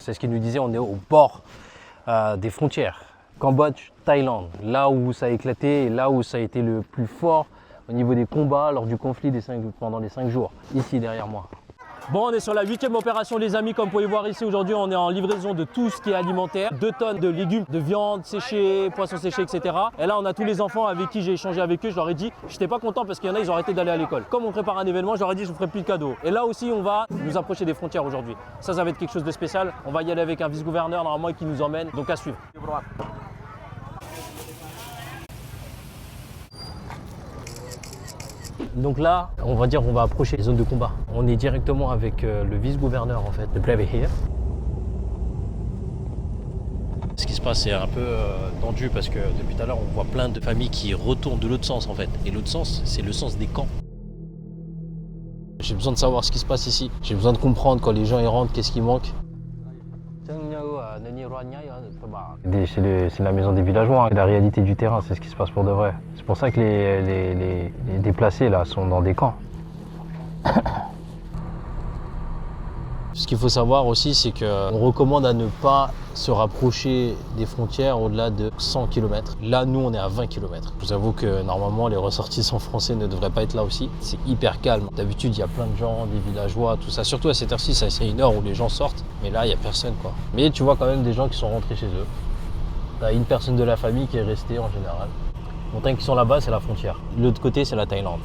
C'est ce qu'il nous disait, on est au bord des frontières. Cambodge, Thaïlande, là où ça a éclaté et là où ça a été le plus fort au niveau des combats lors du conflit pendant les 5 jours, ici derrière moi. Bon, on est sur la 8e opération les amis, comme vous pouvez voir ici aujourd'hui, on est en livraison de tout ce qui est alimentaire, 2 tonnes de légumes, de viande séchée, poissons séchés, etc. Et là on a tous les enfants avec qui j'ai échangé avec eux, je leur ai dit, j'étais pas content parce qu'il y en a, ils ont arrêté d'aller à l'école. Comme on prépare un événement, je leur ai dit, je vous ferai plus de cadeaux. Et là aussi on va nous approcher des frontières aujourd'hui. Ça va être quelque chose de spécial, on va y aller avec un vice-gouverneur normalement qui nous emmène, donc à suivre. Donc là, on va dire on va approcher les zones de combat. On est directement avec le vice-gouverneur en fait, de Pleve here. Ce qui se passe c'est un peu tendu parce que depuis tout à l'heure on voit plein de familles qui retournent de l'autre sens en fait. Et l'autre sens, c'est le sens des camps. J'ai besoin de savoir ce qui se passe ici. J'ai besoin de comprendre quand les gens y rentrent, qu'est-ce qui manque. C'est la maison des villageois, hein. La réalité du terrain, c'est ce qui se passe pour de vrai. C'est pour ça que les déplacés là sont dans des camps. Ce qu'il faut savoir aussi, c'est qu'on recommande à ne pas se rapprocher des frontières au-delà de 100 km. Là, nous, on est à 20 km. Je vous avoue que normalement, les ressortissants français ne devraient pas être là aussi. C'est hyper calme. D'habitude, il y a plein de gens, des villageois, tout ça. Surtout à cette heure-ci, c'est une heure où les gens sortent. Mais là, il n'y a personne, quoi. Mais tu vois quand même des gens qui sont rentrés chez eux. T'as une personne de la famille qui est restée en général. Les montagnes qui sont là-bas, c'est la frontière. De l'autre côté, c'est la Thaïlande.